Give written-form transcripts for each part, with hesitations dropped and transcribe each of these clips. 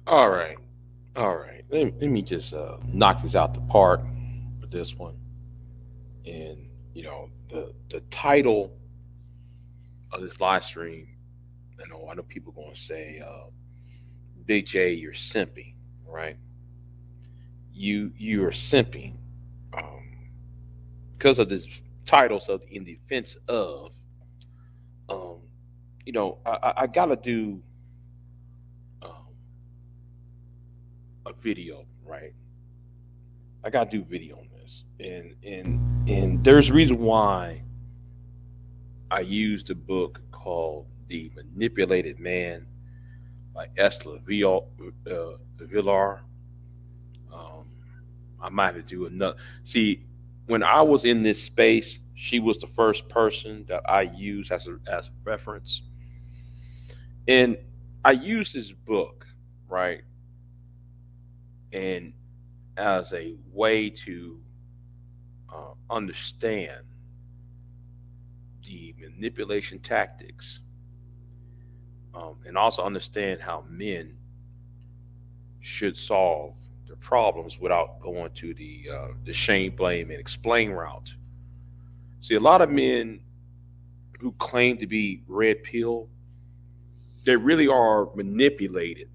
All right. All right. Let me just knock this out the park with this one. And, the title of this live stream, I know people going to say, Big J, you're simping, right? You are simping um, because of this title. So in defense of, um, I got to do um, a video, right? I got to do video on this. And there's a reason why I used a book called The Manipulated Man by Villar. Um, I might have to do another. See, when I was in this space, she was the first person that I used as a reference, and I used this book, right, and as a way to understand the manipulation tactics, and also understand how men should solve their problems without going to the shame, blame, and explain route. See, a lot of men who claim to be red pill, they really are manipulated,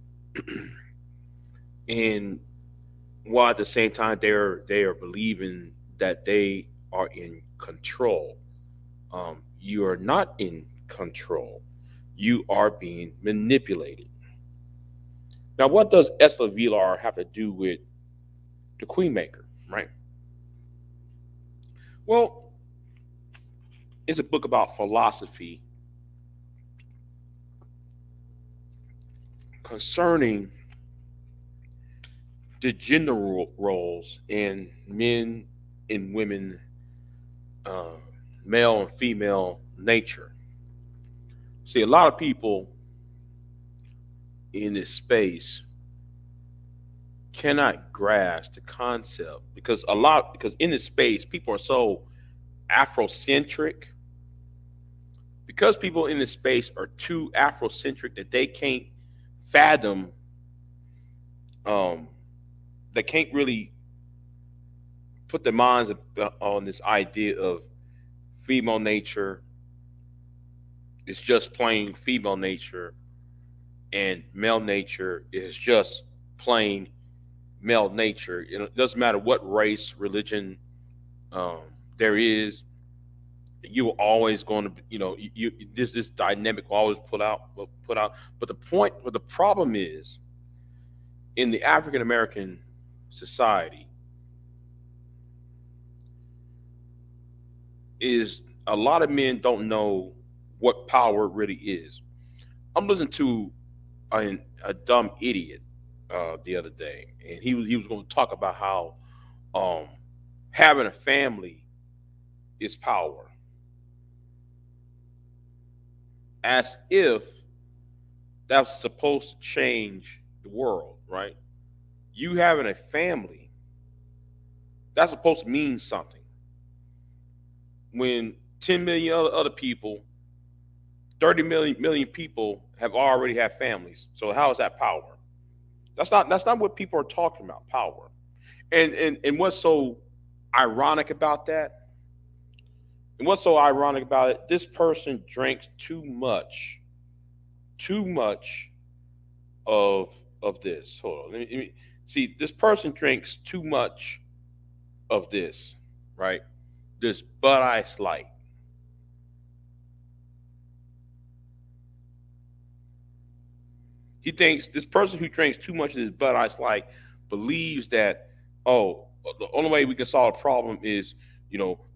and while at the same time they are believing that they are in control. You are not in control. You are being manipulated. Now, what does Esla Villar have to do with the Queen Maker, right? Well, it's a book about philosophy concerning the gender roles in men and women, uh, male and female nature. See, a lot of people in this space cannot grasp the concept because in this space people are so Afrocentric, because people in this space are too Afrocentric that they can't fathom, um, they can't really put their minds on this idea of female nature. It's just plain female nature, and male nature is just plain male nature. It doesn't matter what race, religion um, there is. You are always going to, this dynamic will always put out. But the problem is in the African American society is a lot of men don't know what power really is. I'm listening to a dumb idiot the other day, and he was going to talk about how um, having a family is power, as if that's supposed to change the world, right? You having a family, that's supposed to mean something. When 10 million other people, 30 million people have already had families. So how is that power? That's not what people are talking about, power. And what's so ironic about that? And what's so ironic about it? This person drinks too much of this. Hold on, let me see. This person drinks too much of this, right? This Bud Ice Light. He thinks this person who drinks too much of this Bud Ice Light believes that, oh, the only way we can solve a problem is,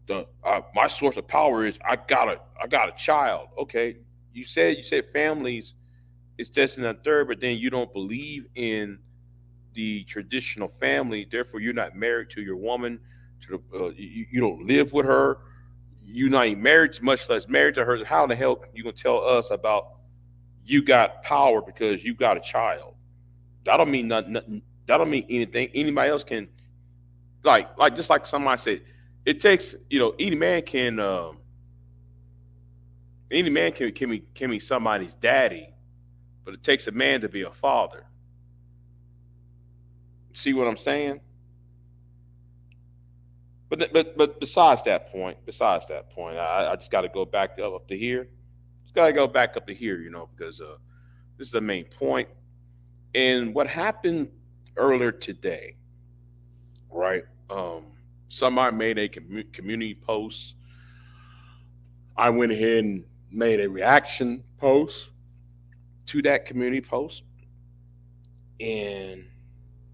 the my source of power is I got a child. Okay, you said families is this and that third, but then you don't believe in the traditional family. Therefore, you're not married to your woman. You don't live with her. You're not even married, much less married to her. How in the hell you gonna tell us about you got power because you got a child? That don't mean nothing. That don't mean anything. Anybody else can, like just like somebody said, it takes, any man can be somebody's daddy, but it takes a man to be a father. See what I'm saying? But besides that point, I just got to go back up to here. Just got to go back up to here, because this is the main point. And what happened earlier today, right? Somebody made a community post. I went ahead and made a reaction post to that community post, and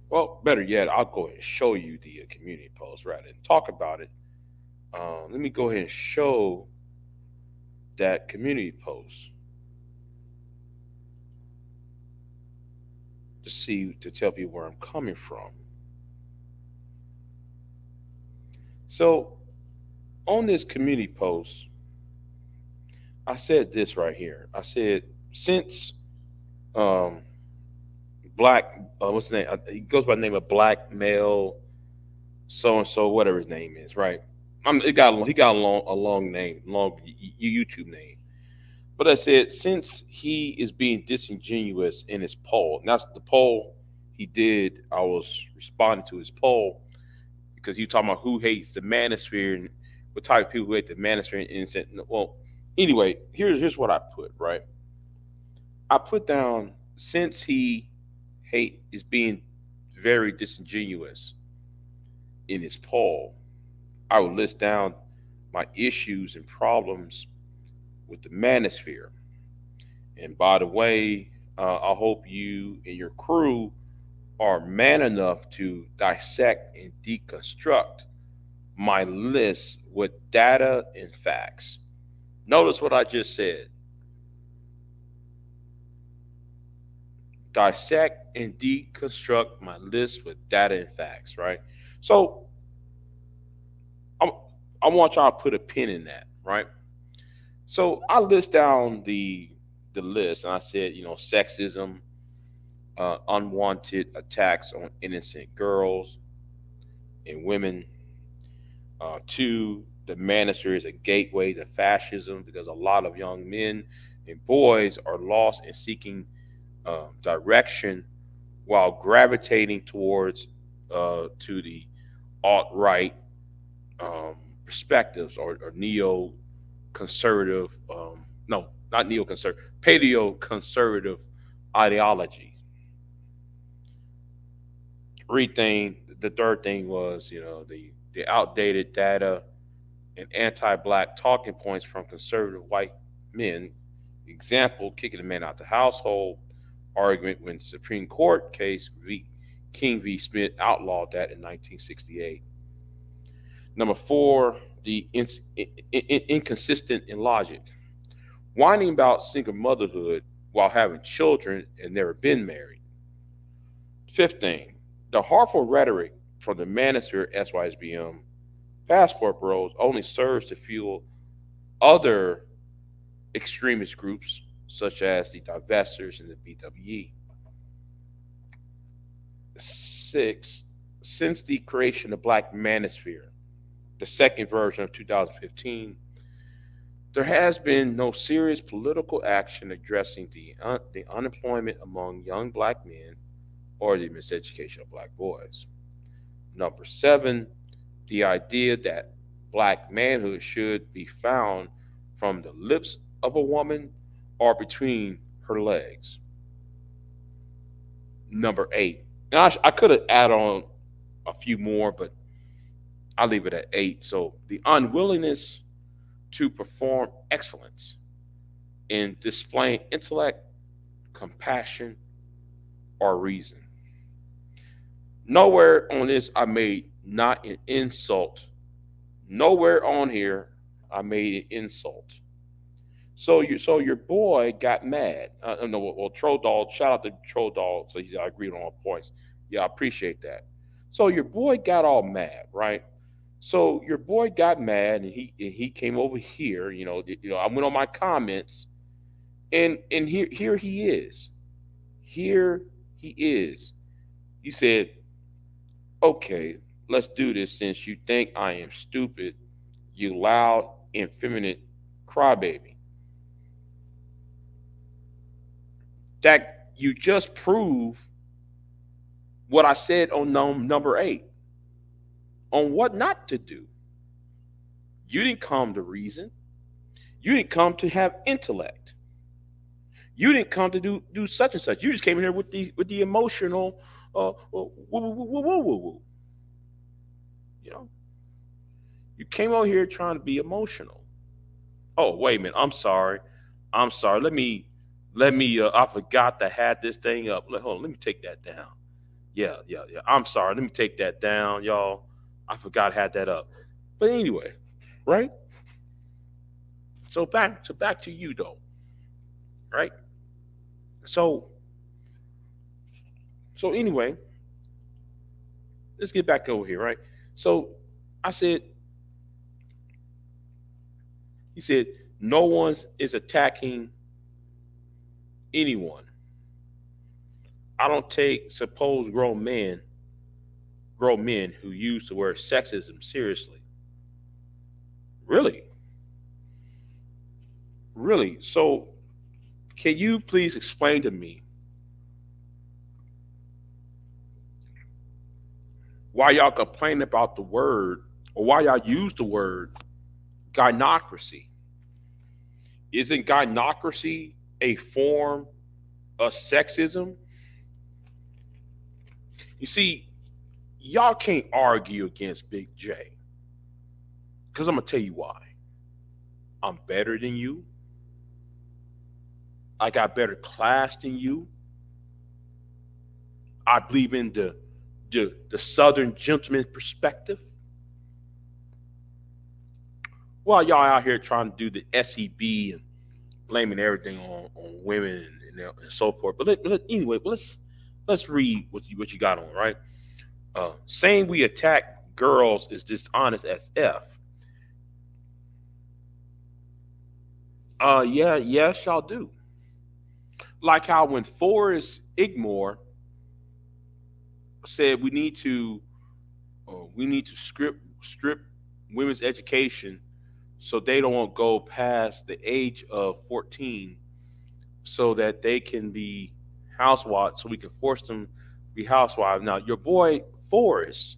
well, better yet, I'll go ahead and show you the community post rather than talk about it. Let me go ahead and show that community post to tell people where I'm coming from. So on this community post, I said this right here. I said since um, black, what's his name? He goes by the name of Black Male, so and so, whatever his name is, right? He got a long name, long YouTube name. But I said since he is being disingenuous in his poll, and that's the poll he did. I was responding to his poll because he was talking about who hates the manosphere and what type of people who hate the manosphere and innocent. Well, anyway, here's what I put, right. I put down since he hate is being very disingenuous in his poll, I would list down my issues and problems with the manosphere. And by the way, I hope you and your crew are man enough to dissect and deconstruct my list with data and facts. Notice what I just said. Dissect and deconstruct my list with data and facts, right? So I'm, I want y'all to put a pin in that, right? So I list down the list, and I said, sexism, unwanted attacks on innocent girls and women. Two, the manosphere is a gateway to fascism because a lot of young men and boys are lost and seeking direction while gravitating towards to the alt right perspectives or neo conservative, no, not neo conservative, paleo conservative ideology. The third thing was, the outdated data and anti-black talking points from conservative white men. Example: kicking a man out the household argument when Supreme Court case King v. Smith outlawed that in 1968. Number four, the inconsistent in logic, whining about single motherhood while having children and never been married. Fifth thing, the harmful rhetoric from the manosphere SYSBM passport bros only serves to fuel other extremist groups such as the divestors and the BWE. Six, since the creation of Black Manosphere, the second version of 2015, there has been no serious political action addressing the unemployment among young black men or the miseducation of black boys. Number seven, the idea that black manhood should be found from the lips of a woman or between her legs. Number eight, and I could have added on a few more, but I'll leave it at eight. So the unwillingness to perform excellence in displaying intellect, compassion, or reason. Nowhere on this I made not an insult. Nowhere on here I made an insult. So your boy got mad. No, well, Troll Dog. Shout out to Troll Dog. So I agreed on all points. Yeah, I appreciate that. So your boy got all mad, right? So your boy got mad, and he came over here. I went on my comments, and here he is. Here he is. He said, "Okay, let's do this. Since you think I am stupid, you loud, effeminate crybaby. That you just prove what I said on number 8 on what not to do. You didn't come to reason. You didn't come to have intellect. You didn't come to do such and such. You just came in here with the emotional woo woo woo woo woo woo woo. You know, you came over here trying to be emotional. Oh, wait a minute. I'm sorry. I'm sorry. Let me. I forgot to have this thing up. Hold on. Let me take that down. Yeah, yeah, yeah. I'm sorry. Let me take that down, y'all. I forgot I had that up. But anyway, right? So back to you though, right? So so anyway, let's get back over here, right? So I said, he said, no one is attacking anyone. I don't take supposed grown men who use the word sexism seriously. Really? Really? So can you please explain to me why y'all complain about the word, or why y'all use the word gynocracy? Isn't gynocracy a form of sexism? You see, y'all can't argue against Big J, because I'm going to tell you why. I'm better than you. I got better class than you. I believe in the Southern gentleman perspective. While y'all out here trying to do the SEB and blaming everything on women and so forth. Anyway, let's read what you got on, right? Saying we attack girls is dishonest as F. Yeah, yes, y'all do. Like how when Forrest Igmore said we need to strip women's education so they don't go past the age of 14, so that they can be housewives, so we can force them to be housewives. Now your boy Forrest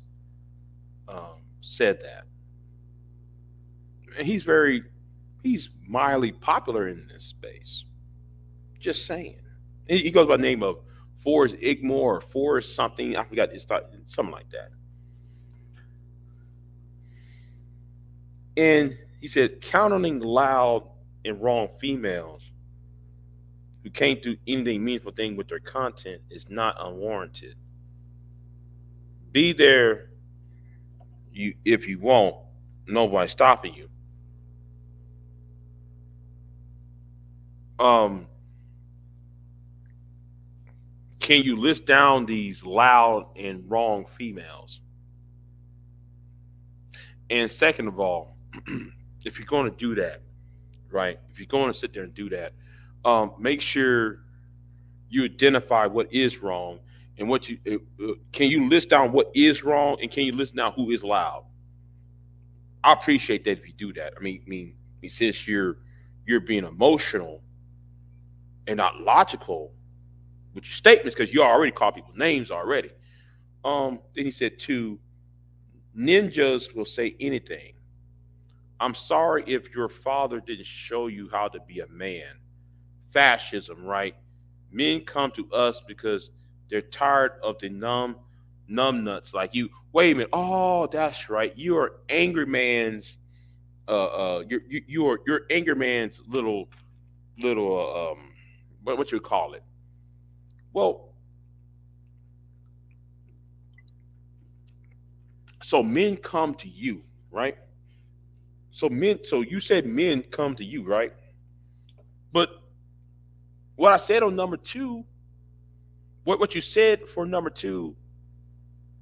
said that, and he's mildly popular in this space. Just saying. He goes by the name of Forrest Igmore or Forrest something. I forgot. It's something like that. And he said, countering loud and wrong females who can't do anything meaningful thing with their content is not unwarranted. Be there if you want. Nobody's stopping you. Um, can you list down these loud and wrong females? And second of all, if you're going to do that, right? If you're going to sit there and do that, make sure you identify what is wrong and what you can you list down what is wrong, and can you list down who is loud. I appreciate that if you do that. I mean, since you're being emotional and not logical with your statements, because you already called people names already. Then he said, two, ninjas will say anything. I'm sorry if your father didn't show you how to be a man. Fascism, right? Men come to us because they're tired of the numb nuts like you. Wait a minute. Oh, that's right. You are angry man's you're angry man's little what you call it. Well, so men come to you, right? So you said men come to you, right? But what I said on number 2, what you said for number 2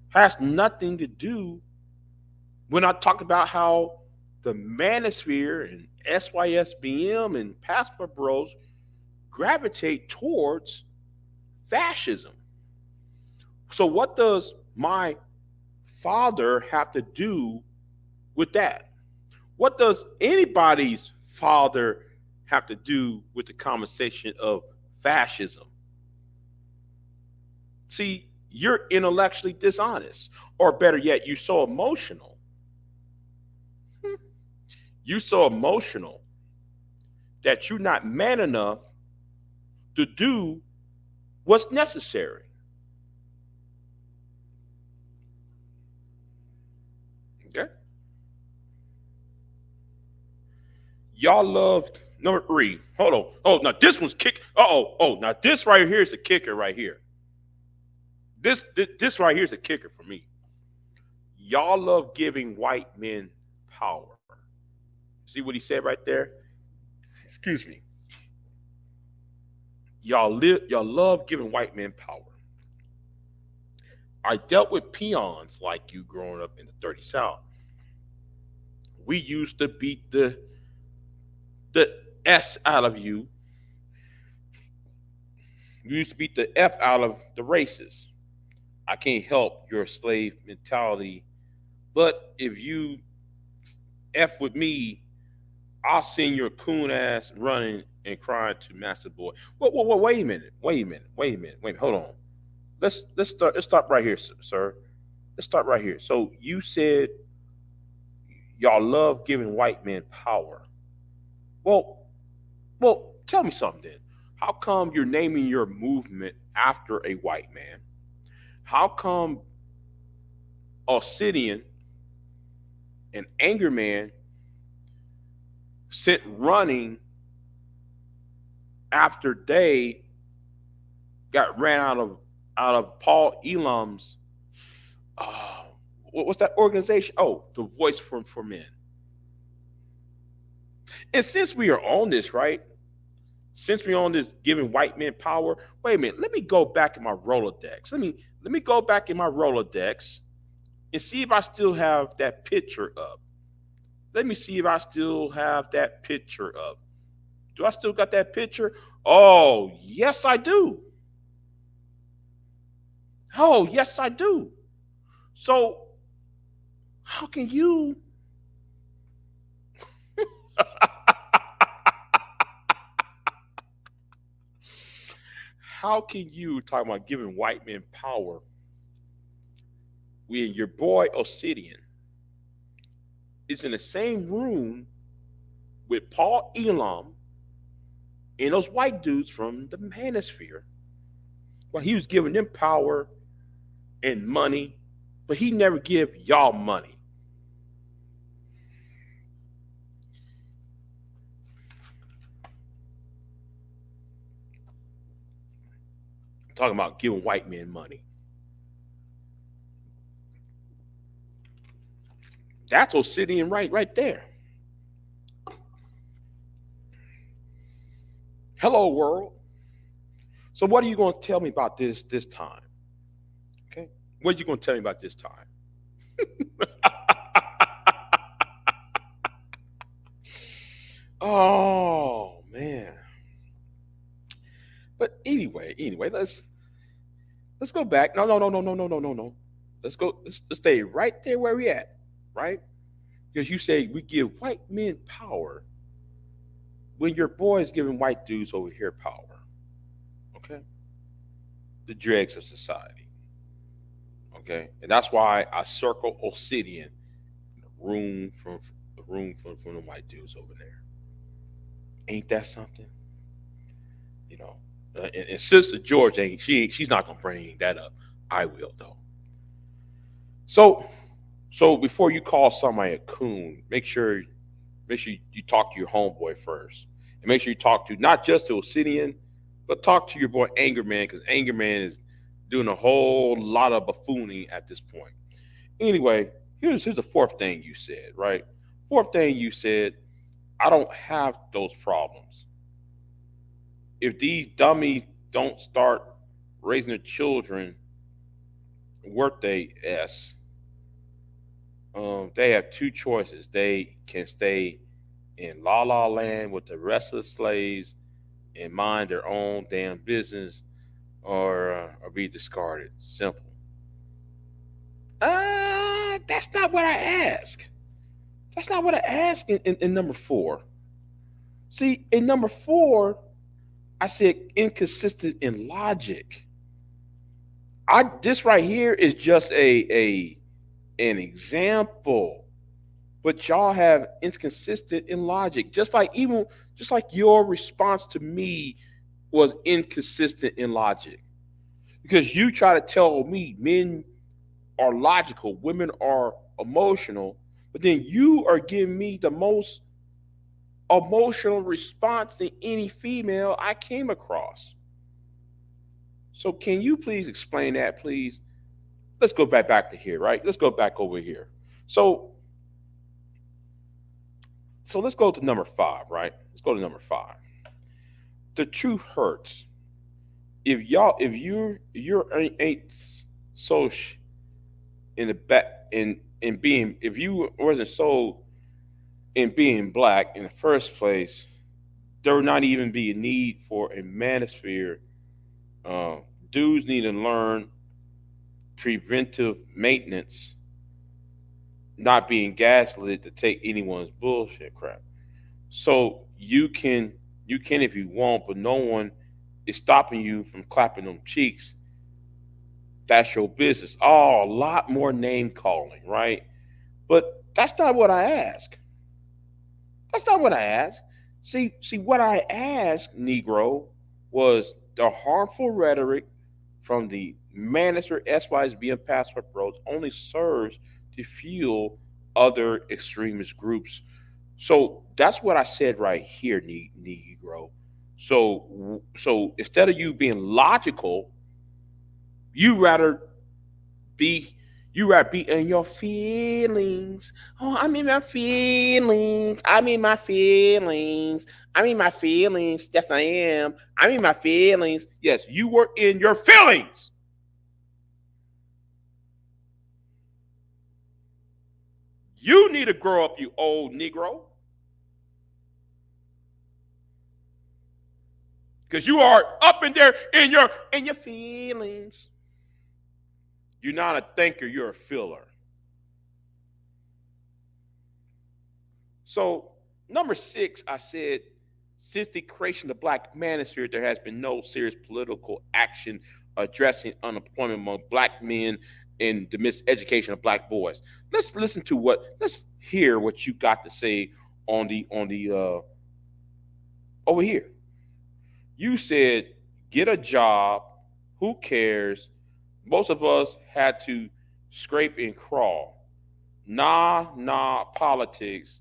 has nothing to do when I talked about how the manosphere and SYSBM and passport bros gravitate towards fascism. So what does my father have to do with that? What does anybody's father have to do with the conversation of fascism? See, you're intellectually dishonest. Or better yet, you're so emotional. You're so emotional that you're not man enough to do what's necessary. Okay? Y'all love number three. Hold on. Oh, now this one's kick. Oh, now this right here is a kicker right here. This right here is a kicker for me. Y'all love giving white men power. See what he said right there? Excuse me. Y'all love giving white men power. I dealt with peons like you growing up in the dirty South. We used to beat the S out of you. You used to beat the F out of the races. I can't help your slave mentality, but if you F with me, I'll send your coon ass running and crying to Master Boy. Wait a minute. Wait a minute. Wait a minute. Wait. Hold on. Let's stop right here, sir. Let's start right here. So you said y'all love giving white men power. Well, tell me something then. How come you're naming your movement after a white man? How come Obsidian and Anger Man sent running after they got ran out of Paul Elam's what's that organization? Oh, the Voice for Men. And since we are on this, right? Since we're on this giving white men power, wait a minute. Let me go back in my Rolodex. Let me go back in my Rolodex and see if I still have that picture up. Let me see if I still have that picture up. Do I still got that picture? Oh, yes, I do. Oh, yes, I do. So, how can you? How can you talk about giving white men power when your boy Obsidian is in the same room with Paul Elam and those white dudes from the manosphere? Well, he was giving them power and money, but he never give y'all money. I'm talking about giving white men money. That's Obsidian right there. Hello, world. So what are you going to tell me about this time? Okay. What are you going to tell me about this time? Oh man. But anyway, let's go back. No. Let's go. Let's stay right there where we at, right? Because you say we give white men power when your boy is giving white dudes over here power. Okay, the dregs of society. Okay, and that's why I circle Obsidian in the room from the white dudes over there. Ain't that something? You know, and Sister George ain't she's not gonna bring that up. I will though. So before you call somebody a coon, make sure you talk to your homeboy first, and make sure you talk to not just to Obsidian, but talk to your boy Anger Man because Anger Man is doing a whole lot of buffooning at this point. Anyway, here's the fourth thing you said. Right, fourth thing you said, I don't have those problems. If these dummies don't start raising their children worth they s, they have two choices. They can stay in La La Land with the rest of the slaves and mind their own damn business, or be discarded. Simple. That's not what I asked. That's not what I asked in number four. See, in number four, I said inconsistent in logic. I this right here is just a an example, but y'all have inconsistent in logic. Just like your response to me was inconsistent in logic. Because you try to tell me men are logical, women are emotional, but then you are giving me the most emotional response than any female I came across. So can you please explain that, please? Let's go back to here, right? Let's go back over here. So let's go to number five, right? Let's go to number five. The truth hurts. If you're ain't so in the back in being if you wasn't so in being black in the first place, there would not even be a need for a manosphere. Uh, Dudes need to learn preventive maintenance, not being gaslit to take anyone's bullshit crap. So you can if you want, but no one is stopping you from clapping them cheeks. That's your business. Oh, a lot more name calling, right? But that's not what I ask. That's not what I asked. See what I asked, Negro, was the harmful rhetoric from the manosphere SYSB and passport bros only serves to fuel other extremist groups. So that's what I said right here, Negro. So instead of you being logical, you rather be you rather be in your feelings. Oh, I'm in my feelings. I'm in my feelings. I'm in my feelings. Yes, I am. I'm in my feelings. Yes, you were in your feelings. You need to grow up, you old Negro, because you are up in there in your feelings. You're not a thinker. You're a feeler. So number six, I said, since the creation of the black manosphere, there has been no serious political action addressing unemployment among black men and the miseducation of black boys. Let's hear what you got to say on the over here. You said get a job. Who cares? Most of us had to scrape and crawl. Nah, politics.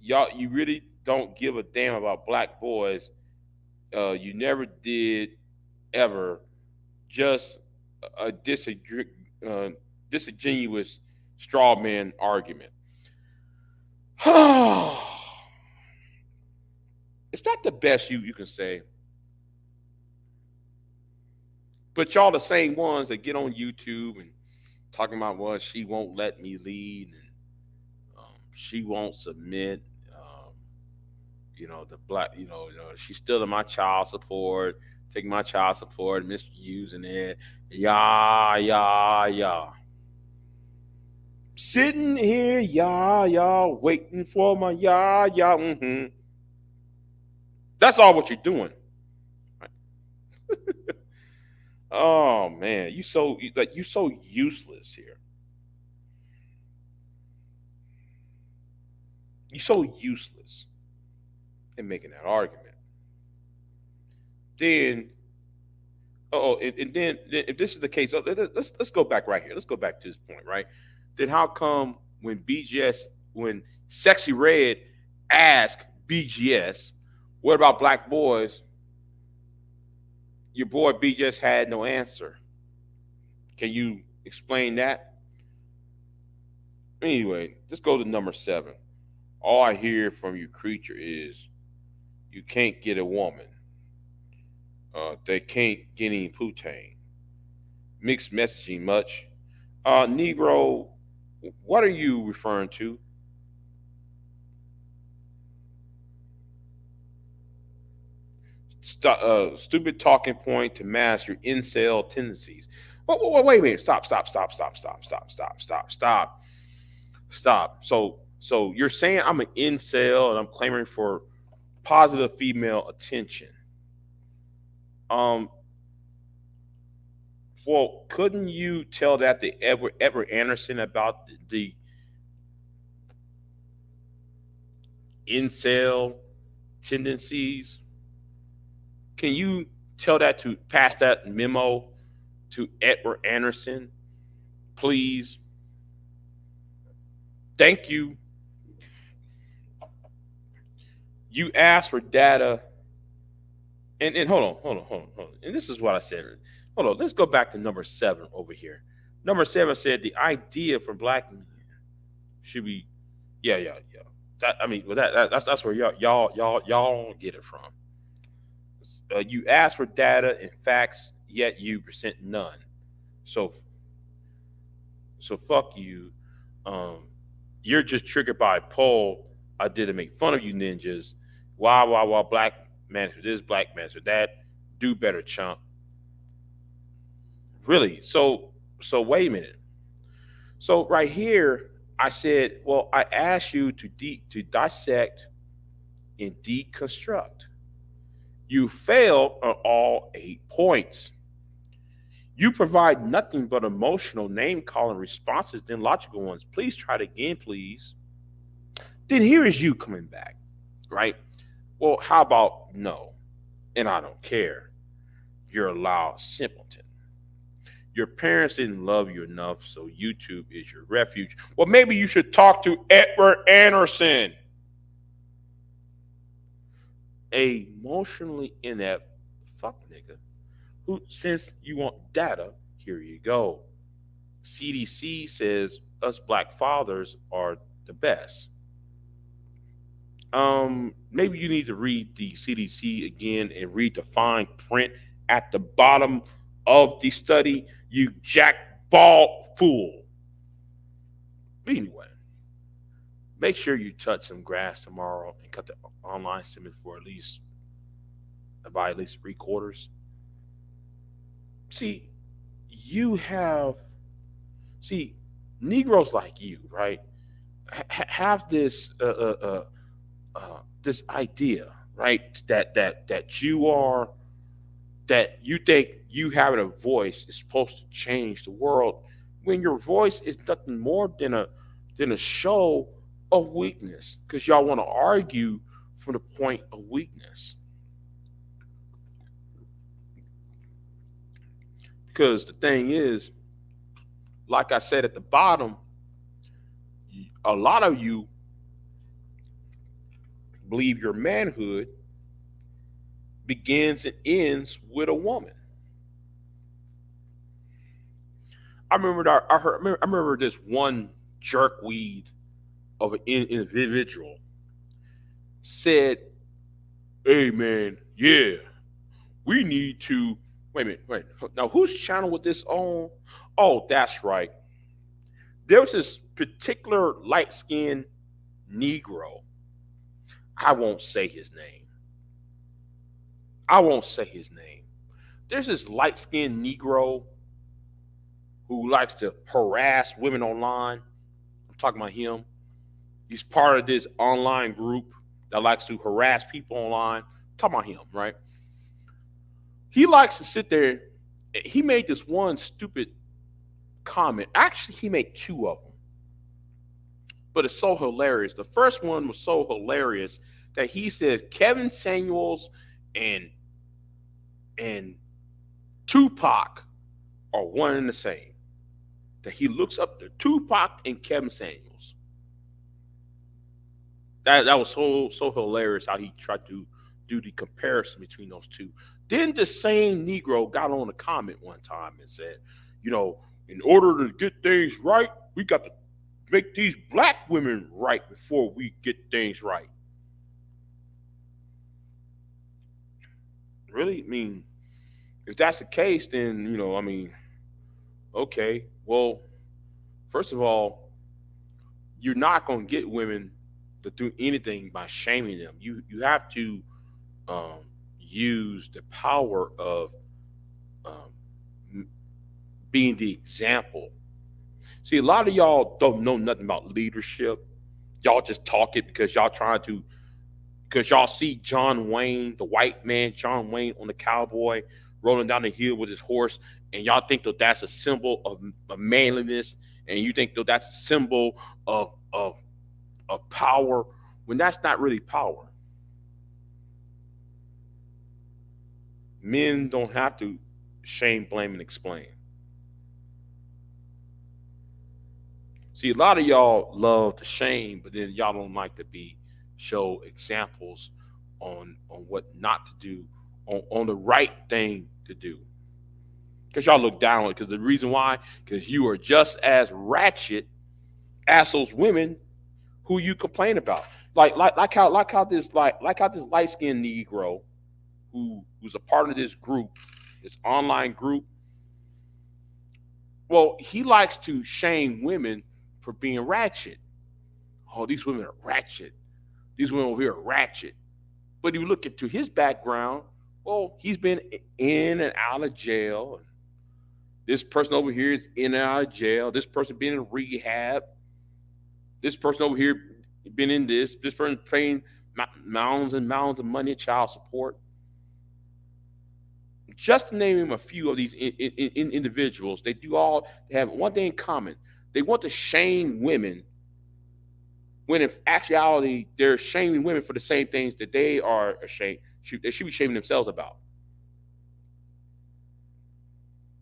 Y'all, you really don't give a damn about black boys. You never did ever. Just a uh, disingenuous straw man argument. Is that the best you can say? But y'all the same ones that get on YouTube and talking about, well, she won't let me lead and she won't submit. The black, she's still in my child support, taking my child support, misusing it. Yeah. Sitting here, yeah, waiting for my yeah. That's all what you're doing. Right? Oh man, you so useless here. You're so useless in making that argument. Then and then if this is the case, let's go back right here. Let's go back to this point, right? Then how come when Sexy Red asked BGS, what about black boys? Your boy BGS had no answer. Can you explain that? Anyway, let's go to number seven. All I hear from you, creature, is you can't get a woman. They can't get any Putain. Mixed messaging much. Negro, what are you referring to? Stupid talking point to mask your incel tendencies. Wait a minute. Stop. So you're saying I'm an incel and I'm clamoring for positive female attention. Um, Well, couldn't you tell that to Edward Anderson about the incel tendencies? Can you tell that to pass that memo to Edward Anderson, please? Thank you. You asked for data, and hold on. And this is what I said. Hold on, let's go back to number 7 over here. Number 7 said the idea for black men should be, yeah. That, I mean, well, that's where y'all get it from. You ask for data and facts, yet you present none. So fuck you. Um, you're just triggered by a poll I did to make fun of you ninjas. Why, black man for this, black man for that. Do better, chump. Really? So wait a minute. So right here, I said, well, I asked you to dissect and deconstruct. You failed on all 8 points. You provide nothing but emotional name calling responses than logical ones. Please try it again, please. Then here is you coming back, right? Well, how about no? And I don't care. You're a loud simpleton. Your parents didn't love you enough, so YouTube is your refuge. Well, maybe you should talk to Edward Anderson, a emotionally inept fuck nigga who, since you want data, here you go. CDC says us black fathers are the best. Maybe you need to read the CDC again and read the fine print at the bottom of the study, you jackball fool. But anyway, make sure you touch some grass tomorrow and cut the online semen for by at least 3/4. See, you have see Negroes like you, right? Have this idea, right? That you are that you think you having a voice is supposed to change the world when your voice is nothing more than a show of weakness because y'all want to argue from the point of weakness. Because the thing is, like I said at the bottom, a lot of you believe your manhood begins and ends with a woman. I remember this one jerkweed of an individual said, "Hey man, yeah, we need to wait a minute, wait. Now whose channel was this on? Oh, that's right. There was this particular light-skinned Negro. I won't say his name. I won't say his name. There's this light-skinned Negro who likes to harass women online. I'm talking about him. He's part of this online group that likes to harass people online. I'm talking about him, right? He likes to sit there. He made this one stupid comment. Actually, he made 2 of them. But it's so hilarious. The first one was so hilarious that he said Kevin Samuels and Tupac are one and the same. That he looks up to Tupac and Kevin Samuels. That was so hilarious how he tried to do the comparison between those two. Then the same Negro got on a comment one time and said, in order to get things right, we got to make these black women right before we get things right. Really? I mean, if that's the case, then, okay. Well, first of all, you're not going to get women to do anything by shaming them. You have to um, use the power of um, being the example. See, a lot of y'all don't know nothing about leadership. Y'all just talk it because y'all see John Wayne, the white man, John Wayne on the cowboy, rolling down the hill with his horse, and y'all think that that's a symbol of manliness, and you think that that's a symbol of power, when that's not really power. Men don't have to shame, blame, and explain. See, a lot of y'all love to shame, but then y'all don't like to be show examples on what not to do, on the right thing to do. Because y'all look down on it. Because the reason why, because you are just as ratchet as those women who you complain about. Like how this light skinned Negro who's a part of this group, this online group. Well, he likes to shame women for being ratchet. Oh, these women are ratchet. These women over here are ratchet. But if you look into his background, well, he's been in and out of jail. This person over here is in and out of jail. This person been in rehab. This person over here been in this. This person paying mounds and mounds of money in child support. Just to name a few of these individuals, they have one thing in common. They want to shame women when in actuality they're shaming women for the same things that they are ashamed. They should be shaming themselves about.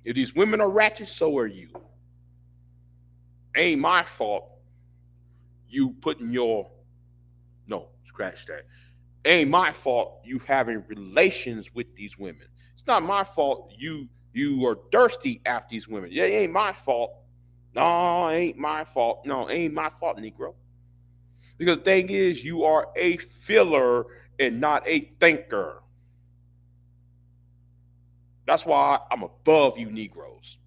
If these women are ratchet, so are you. Ain't my fault you putting your no, scratch that. Ain't my fault you having relations with these women. It's not my fault you are thirsty after these women. Yeah, it ain't my fault. No, it ain't my fault. No, it ain't my fault, Negro. Because the thing is, you are a filler and not a thinker. That's why I'm above you Negroes.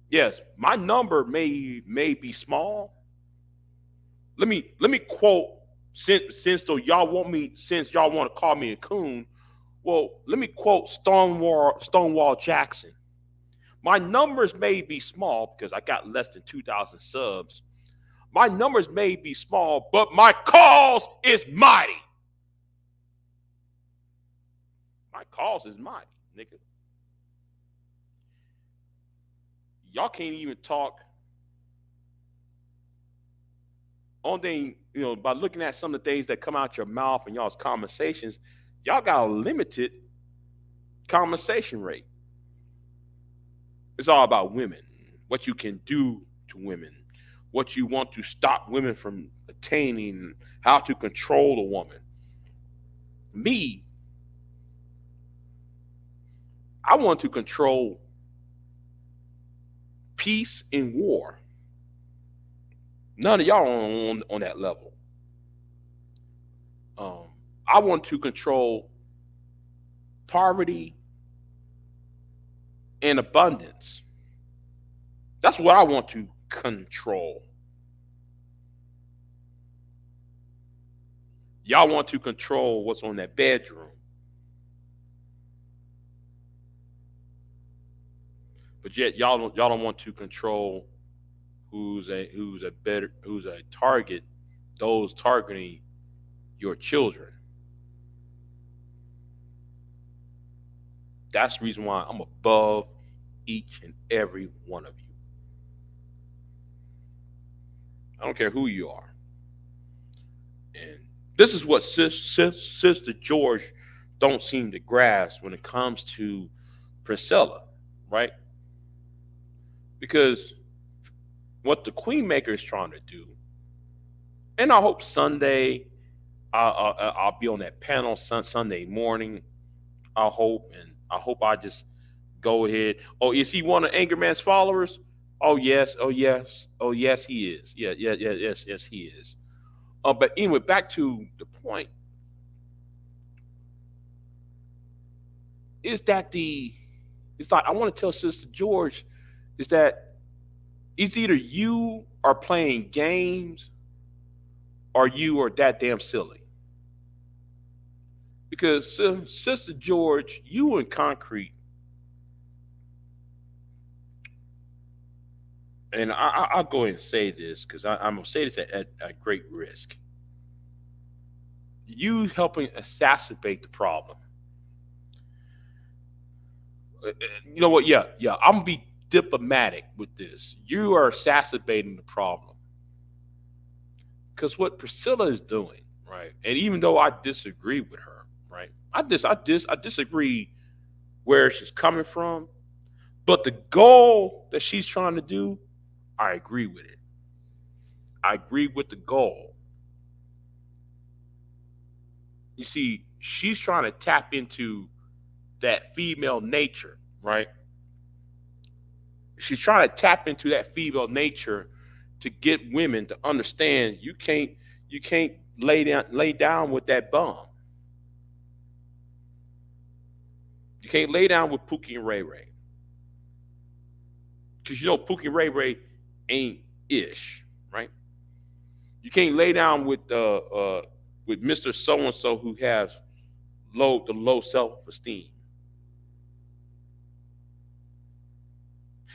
Yes, my number may be small. Let me quote, since y'all want to call me a coon. Well, let me quote Stonewall Jackson. My numbers may be small because I got less than 2,000 subs. My numbers may be small, but my cause is mighty. My cause is mighty, nigga. Y'all can't even talk on thing, by looking at some of the things that come out your mouth and y'all's conversations, y'all got a limited conversation rate. It's all about women, what you can do to women, what you want to stop women from attaining, how to control a woman. Me, I want to control peace and war. None of y'all on that level. Um, I want to control poverty and abundance. That's what I want to control. Y'all want to control what's on that bedroom. But yet y'all don't want to control who's a target, those targeting your children. That's the reason why I'm above each and every one of you. I don't care who you are. And this is what Sister George don't seem to grasp when it comes to Priscilla, right? Because what the Queen Maker is trying to do, and I hope Sunday I'll be on that panel Sunday morning. I hope I just go ahead. Oh, is he one of Anger Man's followers? Oh yes, oh yes, oh yes, he is. Yeah, yeah, yeah, yes, yes, he is. But anyway, back to the point is that it's like I want to tell Sister George is that it's either you are playing games or you are that damn silly. Because Sister George, you and Concrete, and I'll go ahead and say this because I'm gonna say this at great risk. You helping exacerbate the problem. You know what? Yeah, yeah. I'm gonna be diplomatic with this. You are exacerbating the problem because what Priscilla is doing, right? And even though I disagree with her, right? I disagree where she's coming from, but the goal that she's trying to do, I agree with it. I agree with the goal. You see, she's trying to tap into that female nature, right? She's trying to tap into that female nature to get women to understand you can't lay down with that bum. You can't lay down with Pookie and Ray Ray because you know Pookie and Ray Ray ain't ish, right? You can't lay down with Mister So and So who has low self esteem.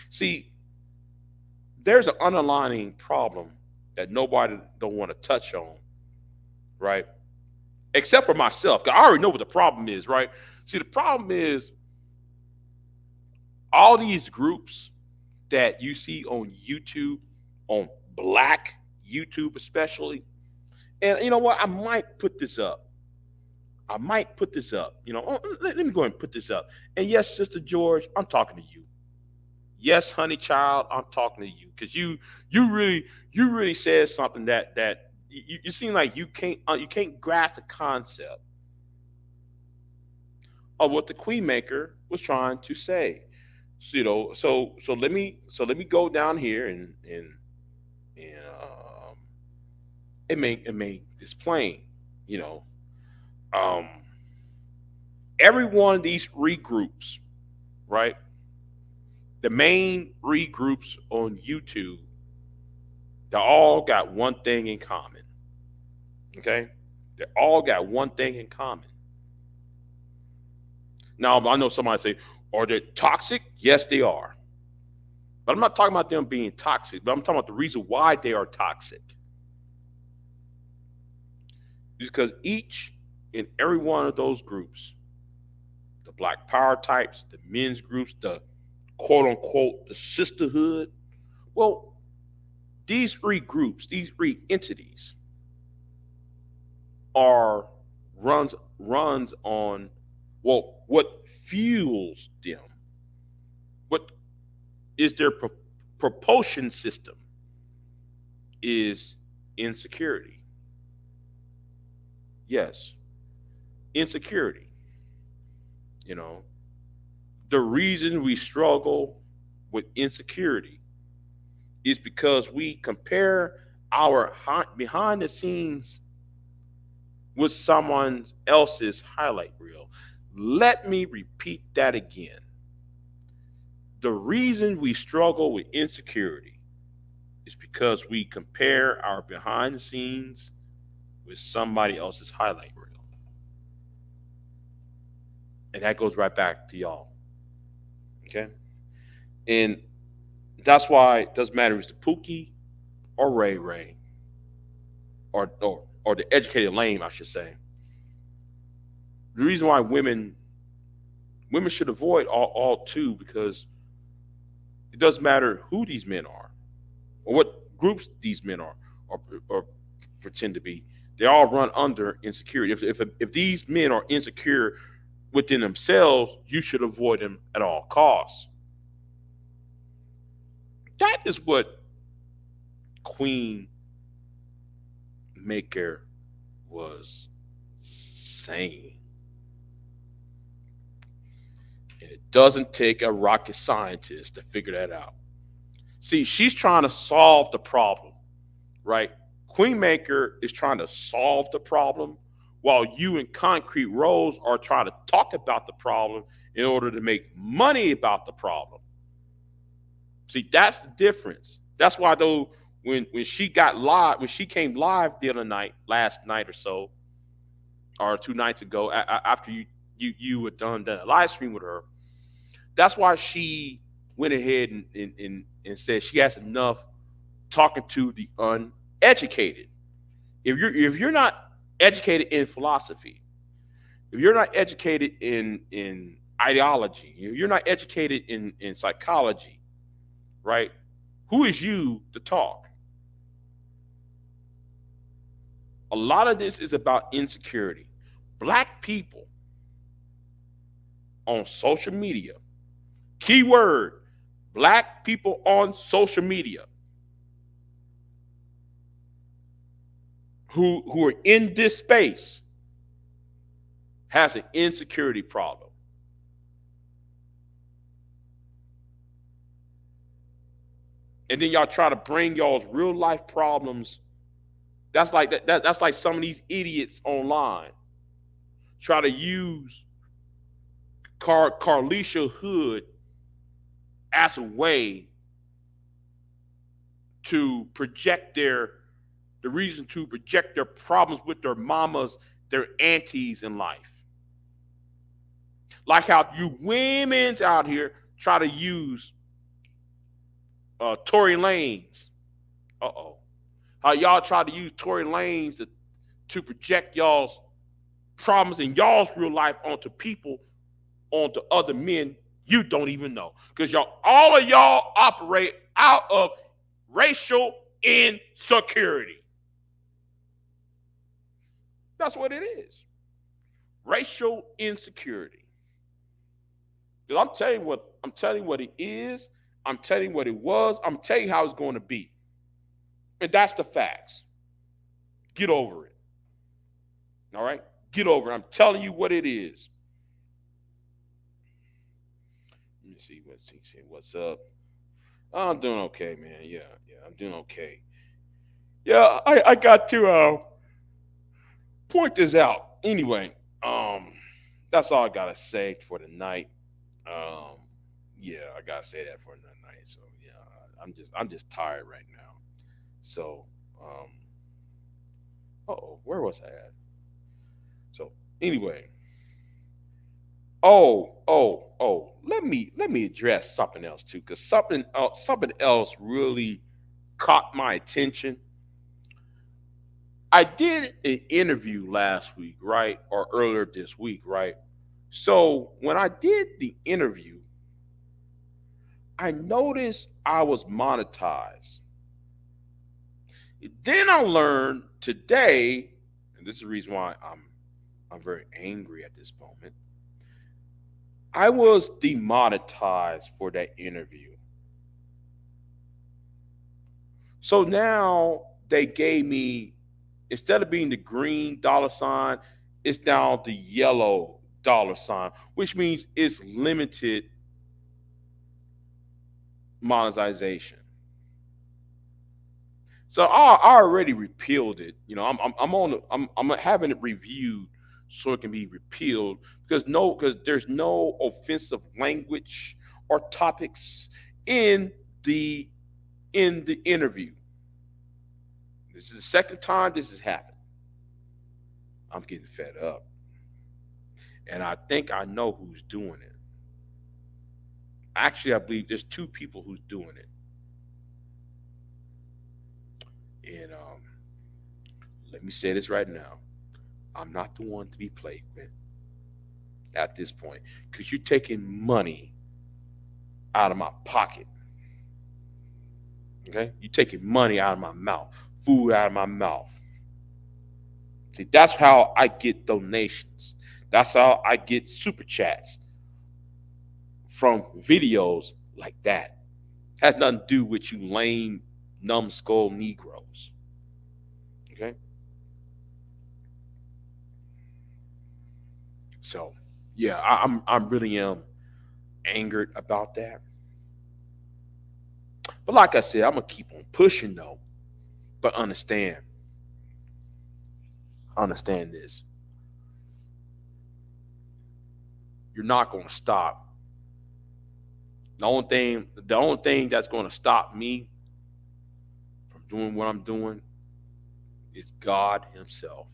See, there's an underlying problem that nobody don't want to touch on, right? Except for myself, 'cause I already know what the problem is, right? See, the problem is all these groups that you see on YouTube, on black YouTube especially, and you know what? I might put this up. I might put this up. Let me go ahead and put this up. And yes, Sister George, I'm talking to you. Yes, honey child, I'm talking to you because you really said something that you seem like you can't grasp the concept of what the Queen Maker was trying to say. So let me go down here and it make this plain. You know, um, every one of these regroups, right? The main regroups on YouTube, they all got one thing in common. Okay, they all got one thing in common. Now I know somebody say, "Are they toxic?" Yes, they are. But I'm not talking about them being toxic. But I'm talking about the reason why they are toxic. Is because each and every one of those groups, the Black Power types, the men's groups, the quote unquote the sisterhood. Well, these three groups, these three entities, are runs on what fuels them, what is their propulsion system is insecurity. Yes, insecurity. You know, the reason we struggle with insecurity is because we compare our behind the scenes with someone else's highlight reel. Let me repeat that again. The reason we struggle with insecurity is because we compare our behind the scenes with somebody else's highlight reel. And that goes right back to y'all. Okay? And that's why it doesn't matter if it's the Pookie or Ray Ray or the educated lame, I should say. The reason why women should avoid all two because it doesn't matter who these men are or what groups these men are or pretend to be. They all run under insecurity. If these men are insecure within themselves, you should avoid them at all costs. That is what Queen Maker was saying. And it doesn't take a rocket scientist to figure that out. See, she's trying to solve the problem, right? Queen Maker is trying to solve the problem while you and Concrete Rose are trying to talk about the problem in order to make money about the problem. See, that's the difference. That's why though when she got live, when she came live the other night, last night or so, or 2 nights ago, after you had done a live stream with her, that's why she went ahead and said she has enough talking to the uneducated. If you're not educated in philosophy, if you're not educated in ideology. You're not educated in psychology, right? Who is you to talk? A lot of this is about insecurity. Black people on social media, keyword, black people on social media who are in this space has an insecurity problem. And then y'all try to bring y'all's real life problems. That's like that's like some of these idiots online try to use Carlisha Hood as a way to project the reason to project their problems with their mamas, their aunties in life. Like how you women's out here try to use Tory Lanez. How y'all try to use Tory Lanez to project y'all's problems in y'all's real life onto people, onto other men you don't even know. Because all of y'all operate out of racial insecurity. That's what it is. Racial insecurity. Because I'm telling you what it is. I'm telling you what it was. I'm telling you how it's going to be. And that's the facts. Get over it. All right? Get over it. I'm telling you what it is. Let me see what's up. I'm doing okay, man. Yeah, I'm doing okay. Yeah, I got to point this out. Anyway, that's all I gotta say for tonight. Yeah, I gotta say that for the night. So yeah, I'm just tired right now. So, where was I at? So anyway, let me address something else too, because something else really caught my attention. I did an interview last week, right, or earlier this week, right. So when I did the interview, I noticed I was monetized. Then I learned today, and this is the reason why I'm very angry at this moment. I was demonetized for that interview. So now they gave me, instead of being the green dollar sign, it's now the yellow dollar sign, which means it's limited monetization. So I already repealed it. You know, I'm having it reviewed so it can be repealed because there's no offensive language or topics in the interview. This is the second time this has happened. I'm getting fed up. And I think I know who's doing it. Actually, I believe there's two people who's doing it. And let me say this right now. I'm not the one to be played with at this point because you're taking money out of my pocket. Okay? You're taking money out of my mouth, food out of my mouth. See, that's how I get donations. That's how I get super chats from videos like that. Has nothing to do with you lame, numbskull Negroes. Okay? So, yeah, I'm really angered about that. But like I said, I'm gonna keep on pushing though. But understand this. You're not gonna stop. The only thing that's gonna stop me from doing what I'm doing is God Himself.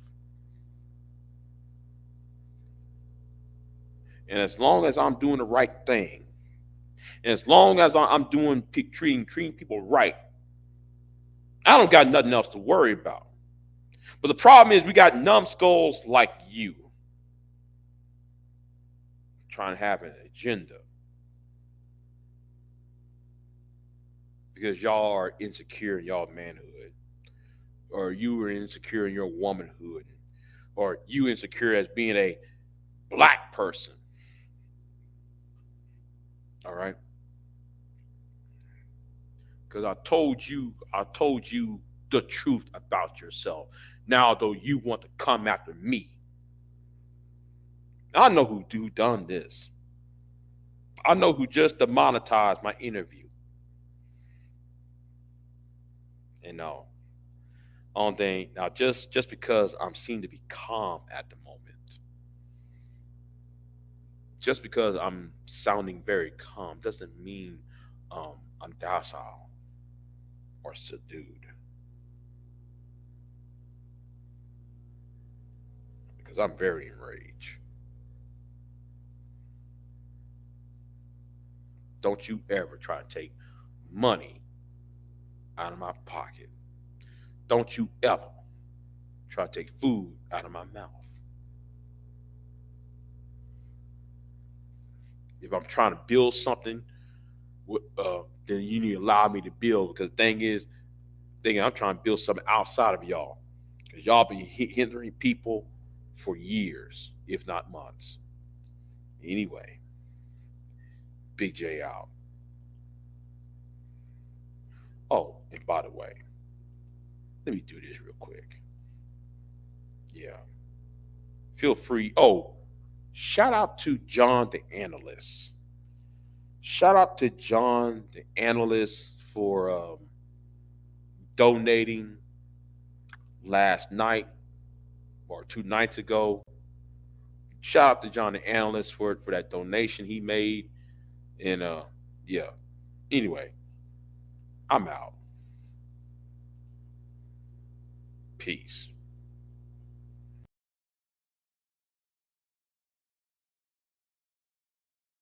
And as long as I'm doing the right thing, and as long as I'm doing treating people right, I don't got nothing else to worry about. But the problem is we got numbskulls like you trying to have an agenda because y'all are insecure in y'all manhood, or you are insecure in your womanhood, or you insecure as being a black person. All right. Because I told you the truth about yourself. Now, though, you want to come after me. I know who done this. I know who just demonetized my interview. And no, on thing now, just because I'm seen to be calm at the moment, just because I'm sounding very calm, doesn't mean I'm docile or subdued. Because I'm very enraged. Don't you ever try to take money out of my pocket. Don't you ever try to take food out of my mouth. If I'm trying to build something, then you need to allow me to build. Because the thing I'm trying to build something outside of y'all. Because y'all been hindering people for years, if not months. Anyway, Big J out. Oh, and by the way, let me do this real quick. Yeah. Feel free. Oh, shout out to John the Analyst. Shout out to John the Analyst for donating last night or 2 nights ago. Shout out to John the Analyst for that donation he made. And yeah. Anyway, I'm out. Peace.